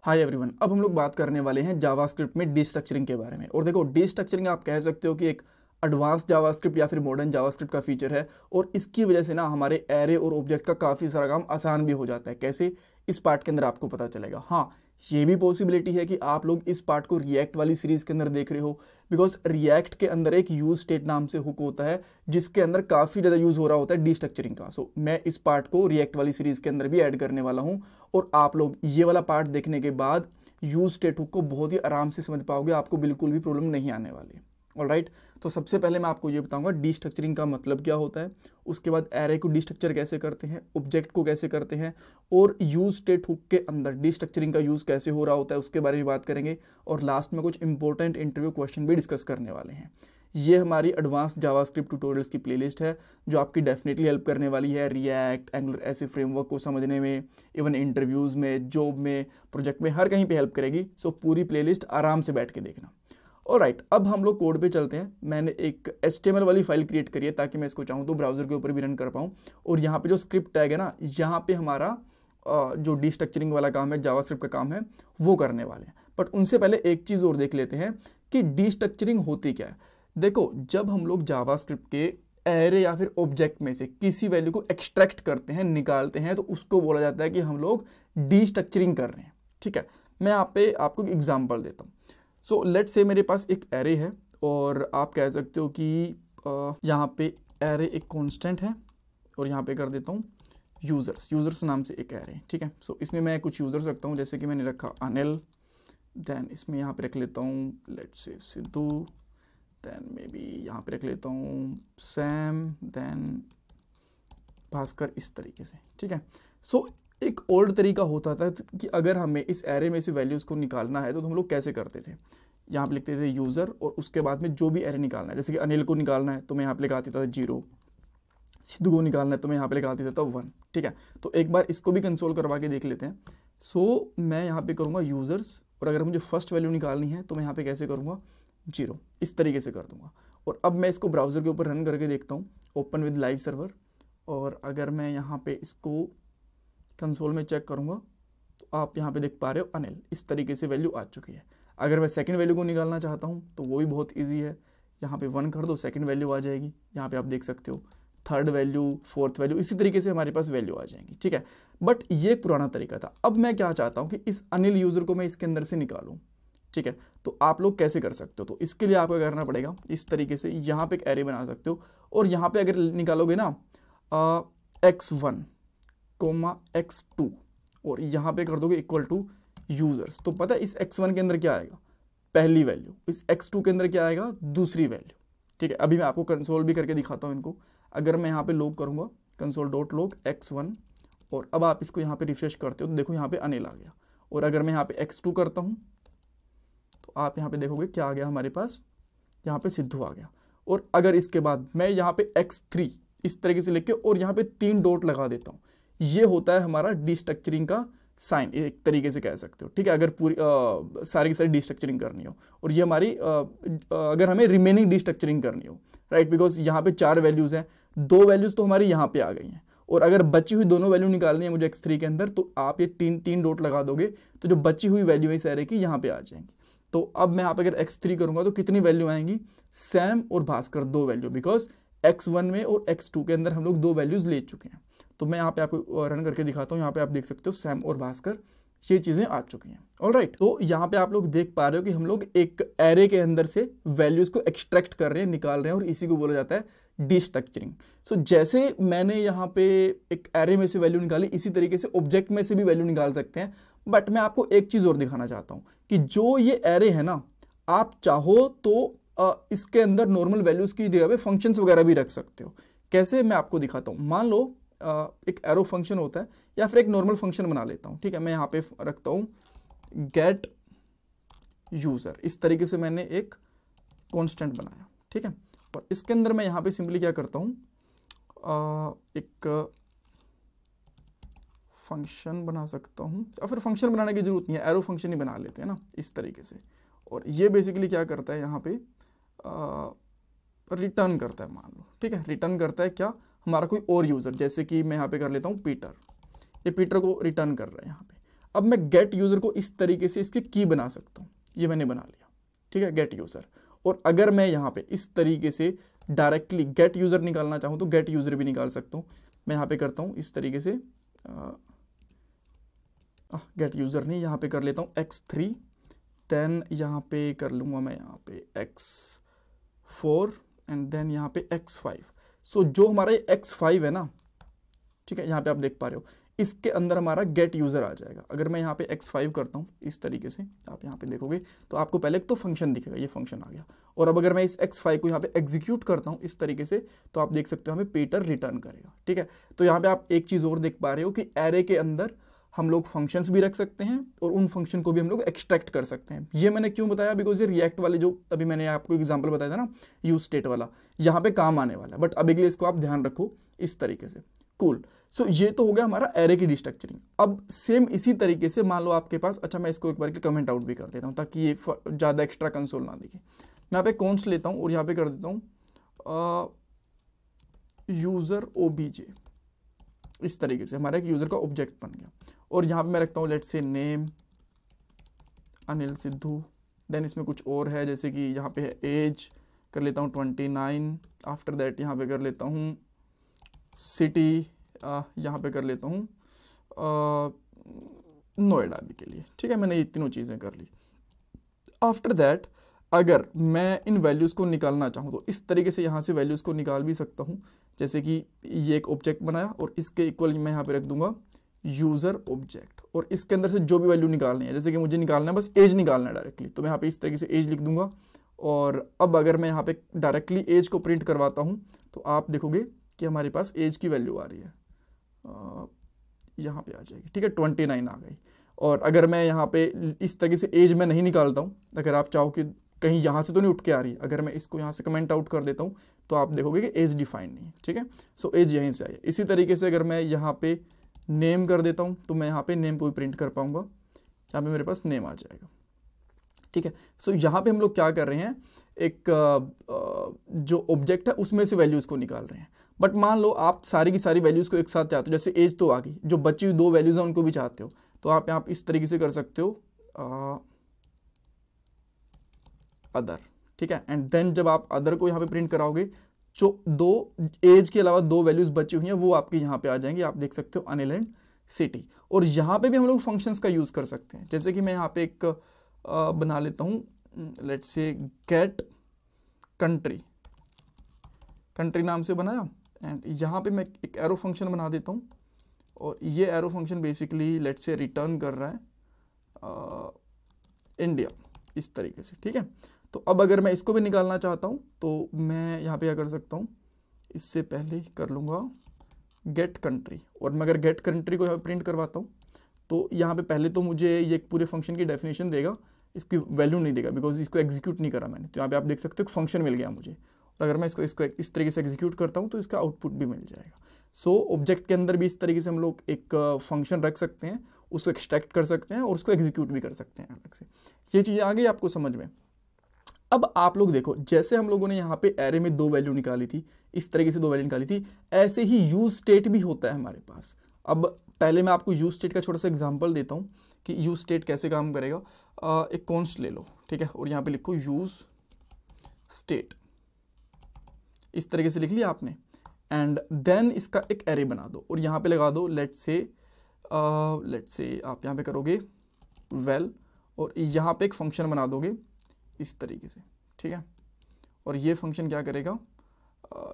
Hi everyone, अब हम लोग बात करने वाले हैं जावास्क्रिप्ट में डिस्ट्रक्चरिंग के बारे में। और देखो, डिस्ट्रक्चरिंग आप कह सकते हो कि एक एडवांस जावास्क्रिप्ट या फिर मॉडर्न जावास्क्रिप्ट का फीचर है और इसकी वजह से ना हमारे एरे और ऑब्जेक्ट का काफ़ी सारा काम आसान भी हो जाता है। कैसे, इस पार्ट के अंदर आपको पता चलेगा। हाँ, ये भी पॉसिबिलिटी है कि आप लोग इस पार्ट को रिएक्ट वाली सीरीज़ के अंदर देख रहे हो, बिकॉज रिएक्ट के अंदर एक यूज स्टेट नाम से हुक होता है जिसके अंदर काफ़ी ज़्यादा यूज़ हो रहा होता है डिस्ट्रक्चरिंग का। सो मैं इस पार्ट को रिएक्ट वाली सीरीज़ के अंदर भी ऐड करने वाला हूँ और आप लोग ये वाला पार्ट देखने के बाद यूज स्टेट हुक को बहुत ही आराम से समझ पाओगे, आपको बिल्कुल भी प्रॉब्लम नहीं आने वाली। ऑलराइट, तो सबसे पहले मैं आपको ये बताऊंगा डिस्ट्रक्चरिंग का मतलब क्या होता है, उसके बाद एरे को डिस्ट्रक्चर कैसे करते हैं, ऑब्जेक्ट को कैसे करते हैं और यूज स्टेट हुक के अंदर डिस्ट्रक्चरिंग का यूज़ कैसे हो रहा होता है उसके बारे में बात करेंगे। और लास्ट में कुछ इंपॉर्टेंट इंटरव्यू क्वेश्चन भी डिस्कस करने वाले हैं। ये हमारी एडवांस जावास्क्रिप्ट ट्यूटोरियल्स की प्लेलिस्ट है जो आपकी डेफिनेटली हेल्प करने वाली है रिएक्ट, एंगुलर ऐसे फ्रेमवर्क को समझने में, इवन इंटरव्यूज़ में, जॉब में, प्रोजेक्ट में, हर कहीं पे हेल्प करेगी। सो पूरी प्लेलिस्ट आराम से बैठ के देखना। ऑलराइट, अब हम लोग कोड पे चलते हैं। मैंने एक HTML वाली फाइल क्रिएट करी है ताकि मैं इसको चाहूँ तो ब्राउज़र के ऊपर भी रन कर पाऊँ। और यहाँ पे जो स्क्रिप्ट टैग है ना, यहाँ पे हमारा जो डिस्ट्रक्चरिंग वाला काम है, जावास्क्रिप्ट का काम है, वो करने वाले हैं। बट उनसे पहले एक चीज़ और देख लेते हैं कि डिस्ट्रक्चरिंग होती क्या है। देखो, जब हम लोग जावास्क्रिप्ट के एरे या फिर ऑब्जेक्ट में से किसी वैल्यू को एक्सट्रैक्ट करते हैं, निकालते हैं, तो उसको बोला जाता है कि हम लोग डिस्ट्रक्चरिंग कर रहे हैं। ठीक है, मैं यहाँ पे आपको एक एग्जांपल देता हूँ। सो लेट्स से मेरे पास एक एरे है और आप कह सकते हो कि यहाँ पे एरे एक कांस्टेंट है और यहाँ पे कर देता हूँ यूज़र्स नाम से एक एरे। ठीक है, सो इसमें मैं कुछ यूज़र्स रखता हूँ, जैसे कि मैंने रखा अनिल, देन इसमें यहाँ पे रख लेता हूँ let's say Sidhu, then may be यहाँ पे रख लेता हूँ सैम, देन भास्कर, इस तरीके से। ठीक है, सो एक ओल्ड तरीका होता था कि अगर हमें इस एरे में से वैल्यूज़ को निकालना है तो हम लोग कैसे करते थे, यहाँ पे लिखते थे यूज़र और उसके बाद में जो भी एरे निकालना है, जैसे कि अनिल को निकालना है तो मैं यहाँ पे लगा देता था 0, सिद्धू को निकालना है तो मैं यहाँ पे लगा देता था 1। ठीक है, तो एक बार इसको भी कंसोल करवा के देख लेते हैं। सो मैं यहाँ पे करूँगा यूज़र्स और अगर मुझे फर्स्ट वैल्यू निकालनी है तो मैं यहाँ पे कैसे करूँगा 0, इस तरीके से कर दूँगा। और अब मैं इसको ब्राउज़र के ऊपर रन करके देखता हूँ, ओपन विद लाइव सर्वर, और अगर मैं यहाँ पे इसको कंसोल में चेक करूँगा तो आप यहाँ पे देख पा रहे हो अनिल, इस तरीके से वैल्यू आ चुकी है। अगर मैं सेकंड वैल्यू को निकालना चाहता हूँ तो वो भी बहुत इजी है, यहाँ पे 1 कर दो, सेकंड वैल्यू आ जाएगी। यहाँ पे आप देख सकते हो थर्ड वैल्यू, फोर्थ वैल्यू, इसी तरीके से हमारे पास वैल्यू आ जाएंगी। ठीक है, बट ये पुराना तरीका था। अब मैं क्या चाहता हूँ कि इस अनिल यूज़र को मैं इसके अंदर से निकालूँ। ठीक है, तो आप लोग कैसे कर सकते हो, तो इसके लिए आपको करना पड़ेगा इस तरीके से, यहाँ पे एक एरे बना सकते हो और यहाँ पे अगर निकालोगे ना x1, x2 और यहाँ पे कर दोगे इक्वल टू यूज़र्स, तो पता है इस x1 के अंदर क्या आएगा, पहली वैल्यू, इस x2 के अंदर क्या आएगा, दूसरी वैल्यू। ठीक है, अभी मैं आपको कंसोल भी करके दिखाता हूँ इनको। अगर मैं यहाँ पे लॉग करूँगा console.log x1 और अब आप इसको यहाँ पे रिफ्रेश करते हो तो देखो यहाँ पे अनिल आ गया। और अगर मैं यहाँ पे x2 करता हूँ तो आप यहाँ पे देखोगे क्या आ गया हमारे पास, यहाँ पे सिद्धू आ गया। और अगर इसके बाद मैं यहाँ पे x3 इस तरीके से लिख के और यहाँ पे 3 डॉट लगा देता हूँ, ये होता है हमारा डिस्ट्रक्चरिंग का साइन, एक तरीके से कह सकते हो। ठीक है, अगर पूरी सारी की सारी डिस्ट्रक्चरिंग करनी हो और ये हमारी अगर हमें रिमेनिंग डिस्ट्रक्चरिंग करनी हो, राइट, बिकॉज यहाँ पे 4 वैल्यूज़ हैं, 2 वैल्यूज़ तो हमारी यहाँ पे आ गई हैं और अगर बची हुई दोनों वैल्यू निकालनी है मुझे x3 के अंदर, तो आप ये 3 डॉट लगा दोगे तो जो बची हुई वैल्यू है इस एरे की यहाँ पे आ जाएंगी। तो अब मैं यहाँ पे अगर x3 करूँगा तो कितनी वैल्यू आएंगी, सैम और भास्कर 2 वैल्यू, बिकॉज x1 में और x2 के अंदर हम लोग 2 वैल्यूज़ ले चुके हैं। तो मैं यहाँ पे आपको रन करके दिखाता हूँ, यहाँ पे आप देख सकते हो सैम और भास्कर, ये चीज़ें आ चुकी हैं। ऑलराइट, तो यहाँ पे आप लोग देख पा रहे हो कि हम लोग एक एरे के अंदर से वैल्यूज़ को एक्सट्रैक्ट कर रहे हैं, निकाल रहे हैं, और इसी को बोला जाता है डिस्ट्रक्चरिंग। सो जैसे मैंने यहाँ पे एक एरे में से वैल्यू निकाली, इसी तरीके से ऑब्जेक्ट में से भी वैल्यू निकाल सकते हैं। बट मैं आपको एक चीज़ और दिखाना चाहता हूँ कि जो ये एरे है ना, आप चाहो तो इसके अंदर नॉर्मल वैल्यूज़ की जगह पे फंक्शंस वगैरह भी रख सकते हो। कैसे, मैं आपको दिखाता हूँ। मान लो एक एरो फंक्शन होता है या फिर एक नॉर्मल फंक्शन बना लेता हूँ। ठीक है, मैं यहाँ पे रखता हूँ गेट यूज़र, इस तरीके से मैंने एक कांस्टेंट बनाया। ठीक है, और इसके अंदर मैं यहाँ पे सिंपली क्या करता हूँ, एक फंक्शन बना सकता हूँ, या फिर फंक्शन बनाने की जरूरत नहीं है, एरो फंक्शन ही बना लेते हैं ना इस तरीके से। और ये बेसिकली क्या करता है, यहाँ पे रिटर्न करता है, मान लो। ठीक है, रिटर्न करता है क्या, हमारा कोई और यूज़र, जैसे कि मैं यहाँ पे कर लेता हूँ पीटर, ये पीटर को रिटर्न कर रहा है यहाँ पे। अब मैं गेट यूज़र को इस तरीके से इसकी की बना सकता हूँ, ये मैंने बना लिया, ठीक है, गेट यूज़र। और अगर मैं यहाँ पे इस तरीके से डायरेक्टली गेट यूज़र निकालना चाहूँ तो गेट यूज़र भी निकाल सकता हूँ। मैं यहाँ पे करता हूँ इस तरीके से, गेट यूज़र नहीं, यहाँ पे कर लेता हूँ x3, देन यहाँ पे कर लूँगा मैं यहाँ पे x4 एंड देन यहाँ पे x5। सो जो हमारा x5 है ना, ठीक है, यहाँ पे आप देख पा रहे हो, इसके अंदर हमारा गेट यूज़र आ जाएगा। अगर मैं यहाँ पे x5 करता हूँ इस तरीके से, आप यहाँ पे देखोगे तो आपको पहले तो फंक्शन दिखेगा, ये फंक्शन आ गया। और अब अगर मैं इस x5 को यहाँ पे एग्जीक्यूट करता हूँ इस तरीके से, तो आप देख सकते हो हमें पीटर रिटर्न करेगा, ठीक है। तो यहाँ पे आप एक चीज़ और देख पा रहे हो कि एरे के अंदर हम लोग फंक्शंस भी रख सकते हैं और उन फंक्शन को भी हम लोग एक्सट्रैक्ट कर सकते हैं। ये मैंने क्यों बताया, बिकॉज ये रिएक्ट वाले जो अभी मैंने आपको एग्जांपल बताया था ना, यूज स्टेट वाला, यहाँ पे काम आने वाला है। बट अभी के लिए इसको आप ध्यान रखो इस तरीके से। कूल। सो ये तो हो गया हमारा एरे की डिस्ट्रक्चरिंग। अब सेम इसी तरीके से मान लो आपके पास, अच्छा मैं इसको एक बार के कमेंट आउट भी कर देता हूँ ताकि ये ज़्यादा एक्स्ट्रा कंसोल ना दिखे। मैं यहाँ पे कॉन्स्ट लेता हूँ और यहाँ पे कर देता हूँ यूज़र OBJ। इस तरीके से हमारा एक यूज़र का ऑब्जेक्ट बन गया। और यहाँ पे मैं रखता हूँ let's say name Anil Sidhu. Then इसमें कुछ और है, जैसे कि यहाँ पे है एज, कर लेता हूँ 29। आफ्टर दैट यहाँ पे कर लेता हूँ सिटी, यहाँ पे कर लेता हूँ नोएडा भी के लिए, ठीक है। मैंने ये तीनों चीज़ें कर ली। आफ्टर दैट अगर मैं इन वैल्यूज़ को निकालना चाहूँ तो इस तरीके से यहाँ से वैल्यूज़ को निकाल भी सकता हूँ। जैसे कि ये एक ऑब्जेक्ट बनाया और इसके इक्वल मैं यहाँ पे रख दूंगा यूज़र ऑब्जेक्ट, और इसके अंदर से जो भी वैल्यू निकालनी है, जैसे कि मुझे निकालना है बस एज निकालना है डायरेक्टली, तो मैं यहाँ पे इस तरीके से एज लिख दूंगा। और अब अगर मैं यहाँ पे डायरेक्टली एज को प्रिंट करवाता हूँ तो आप देखोगे कि हमारे पास एज की वैल्यू आ रही है, यहाँ पे आ जाएगी, ठीक है, 29 आ गई। और अगर मैं यहाँ पे इस तरीके से एज में नहीं निकालता हूँ, अगर आप चाहो कि कहीं यहाँ से तो नहीं उठ के आ रही है, अगर मैं इसको यहाँ से कमेंट आउट कर देता हूँ तो आप देखोगे कि एज डिफाइन नहीं है, ठीक है। सो एज यहीं से आई। इसी तरीके से अगर मैं यहाँ पे नेम कर देता हूँ तो मैं यहाँ पे नेम को भी प्रिंट कर पाऊँगा, यहाँ पे मेरे पास नेम आ जाएगा, ठीक है। सो यहाँ पे हम लोग क्या कर रहे हैं, एक जो ऑब्जेक्ट है उसमें से वैल्यूज़ को निकाल रहे हैं। बट मान लो आप सारी की सारी वैल्यूज़ को एक साथ चाहते हो, जैसे एज तो आ गई, जो बची हुई दो वैल्यूज़ हैं उनको भी चाहते हो, तो आप यहाँ इस तरीके से कर सकते हो अदर, ठीक है। एंड देन जब आप अदर को यहाँ पे प्रिंट कराओगे, जो दो एज के अलावा दो वैल्यूज़ बची हुई हैं वो आपके यहाँ पे आ जाएंगी। आप देख सकते हो अनिल एंड सिटी। और यहाँ पे भी हम लोग फंक्शंस का यूज़ कर सकते हैं, जैसे कि मैं यहाँ पे एक बना लेता हूँ, let's say gate country, country नाम से बनाया। एंड यहाँ पे मैं एक एरो फंक्शन बना देता हूँ, और ये arrow function basically let's say return कर रहा है इंडिया, इस तरीके से, ठीक है। तो अब अगर मैं इसको भी निकालना चाहता हूँ तो मैं यहाँ पे क्या कर सकता हूँ, इससे पहले कर लूँगा गेट कंट्री। और मैं अगर गेट कंट्री को यहाँ पे प्रिंट करवाता हूँ तो यहाँ पे पहले तो मुझे ये पूरे फंक्शन की डेफिनेशन देगा, इसकी वैल्यू नहीं देगा बिकॉज इसको एग्जीक्यूट नहीं करा मैंने। तो यहाँ पे आप देख सकते हो फंक्शन मिल गया मुझे, और अगर मैं इसको इस तरीके से एग्जीक्यूट करता हूँ तो इसका आउटपुट भी मिल जाएगा। सो ऑब्जेक्ट के अंदर भी इस तरीके से हम लोग एक फंक्शन रख सकते हैं, उसको एक्सट्रैक्ट कर सकते हैं और उसको एग्जीक्यूट भी कर सकते हैं अलग से। ये चीज़ें आ गई आपको समझ में। अब आप लोग देखो, जैसे हम लोगों ने यहाँ पे एरे में दो वैल्यू निकाली थी, इस तरीके से दो वैल्यू निकाली थी, ऐसे ही यूज स्टेट भी होता है हमारे पास। अब पहले मैं आपको यूज स्टेट का छोटा सा एग्जांपल देता हूँ कि यूज स्टेट कैसे काम करेगा। एक कॉन्स्ट ले लो, ठीक है, और यहाँ पे लिखो यूज स्टेट, इस तरीके से लिख लिया आपने। एंड देन इसका एक एरे बना दो और यहाँ पे लगा दो लेट्स से आप यहाँ पे करोगे वेल, और यहाँ पे एक फंक्शन बना दोगे इस तरीके से, ठीक है। और ये फंक्शन क्या करेगा,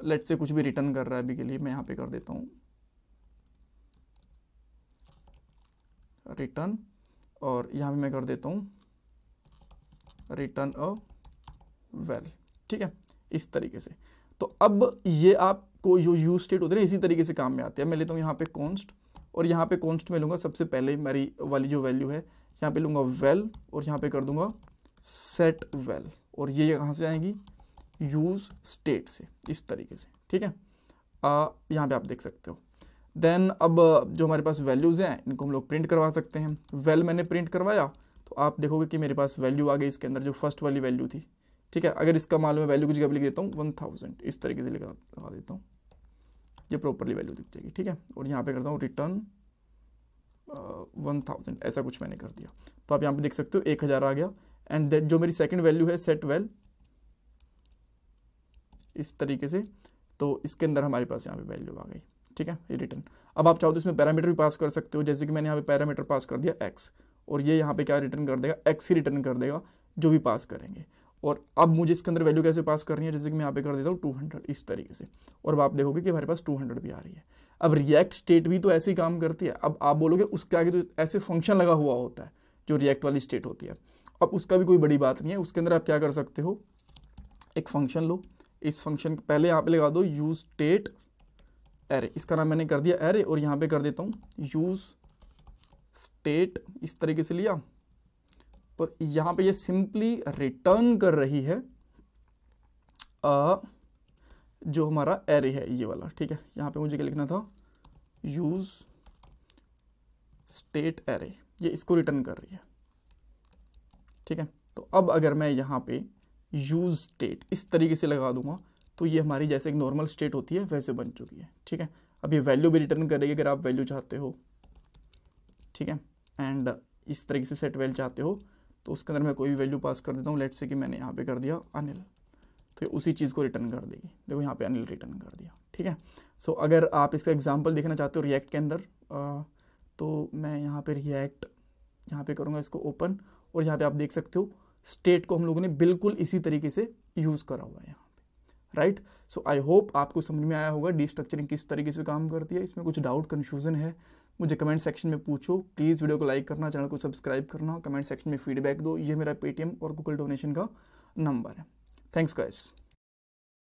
लेट्स से कुछ भी रिटर्न कर रहा है अभी के लिए, मैं यहाँ पे कर देता हूँ रिटर्न, और यहाँ पे मैं कर देता हूँ रिटर्न अ वेल, ठीक है, इस तरीके से। तो अब ये आपको जो यूज स्टेट होते हैं इसी तरीके से काम में आते हैं। मैं लेता हूँ यहाँ पे कॉन्स्ट, और यहाँ पे कॉन्स्ट में लूँगा सबसे पहले मेरी वाली जो वैल्यू है, यहाँ पे लूँगा वेल, और यहाँ पे कर दूँगा सेट वेल, और ये कहाँ से आएंगी, यूज स्टेट से, इस तरीके से, ठीक है। यहाँ पे आप देख सकते हो। देन अब जो हमारे पास वैल्यूज़ हैं इनको हम लोग प्रिंट करवा सकते हैं। वेल मैंने प्रिंट करवाया तो आप देखोगे कि मेरे पास वैल्यू आ गई इसके अंदर, जो फर्स्ट वाली वैल्यू थी, ठीक है। अगर इसका मालूम है वैल्यू की जगह लिख देता हूँ 1000, इस तरीके से लगा देता हूँ, ये प्रॉपरली वैल्यू दिख जाएगी, ठीक है। और यहाँ पे करता हूँ रिटर्न 1000 ऐसा कुछ मैंने कर दिया। तो आप यहाँ पे देख सकते हो 1000 आ गया। एंड जो मेरी सेकंड वैल्यू है सेट वेल, इस तरीके से, तो इसके अंदर हमारे पास यहाँ पे वैल्यू आ गई, ठीक है, ये रिटर्न। अब आप चाहो तो इसमें पैरामीटर भी पास कर सकते हो, जैसे कि मैंने यहाँ पे पैरामीटर पास कर दिया x, और ये यहाँ पे क्या रिटर्न कर देगा, x ही रिटर्न कर देगा जो भी पास करेंगे। और अब मुझे इसके अंदर वैल्यू कैसे पास करनी है, जैसे कि मैं यहाँ पे कर देता हूँ 200 इस तरीके से, और अब आप देखोगे कि हमारे पास 200 भी आ रही है। अब रिएक्ट स्टेट भी तो ऐसे ही काम करती है। अब आप बोलोगे उसके आगे तो ऐसे फंक्शन लगा हुआ होता है जो रिएक्ट वाली स्टेट होती है। अब उसका भी कोई बड़ी बात नहीं है, उसके अंदर आप क्या कर सकते हो, एक फंक्शन लो, इस फंक्शन पहले यहाँ पे लगा दो यूज स्टेट एरे, इसका नाम मैंने कर दिया एरे, और यहाँ पे कर देता हूँ यूज स्टेट, इस तरीके से लिया, और यहाँ पे ये सिंपली रिटर्न कर रही है जो हमारा एरे है ये वाला, ठीक है। यहाँ पे मुझे क्या लिखना था, यूज स्टेट एरे, ये इसको रिटर्न कर रही है, ठीक है। तो अब अगर मैं यहाँ पे यूज स्टेट इस तरीके से लगा दूंगा तो ये हमारी जैसे एक नॉर्मल स्टेट होती है वैसे बन चुकी है, ठीक है। अब ये वैल्यू भी रिटर्न करेगी अगर आप वैल्यू चाहते हो, ठीक है। एंड इस तरीके से सेट वैल्यू चाहते हो तो उसके अंदर मैं कोई भी वैल्यू पास कर देता हूँ, लेट्स से कि मैंने यहाँ पे कर दिया अनिल, तो ये उसी चीज़ को रिटर्न कर देगी। देखो यहाँ पे अनिल रिटर्न कर दिया, ठीक है। सो अगर आप इसका एग्जांपल देखना चाहते हो रिएक्ट के अंदर, तो मैं यहाँ पे रिएक्ट यहाँ पे करूँगा इसको ओपन, और यहाँ पे आप देख सकते हो स्टेट को हम लोगों ने बिल्कुल इसी तरीके से यूज़ करा हुआ है यहाँ पे, राइट। सो आई होप आपको समझ में आया होगा डिस्ट्रक्चरिंग किस तरीके से काम करती है। इसमें कुछ डाउट कन्फ्यूज़न है मुझे कमेंट सेक्शन में पूछो। प्लीज़ वीडियो को लाइक करना, चैनल को सब्सक्राइब करना, कमेंट सेक्शन में फीडबैक दो। ये मेरा पेटीएम और गूगल डोनेशन का नंबर है। Thanks guys.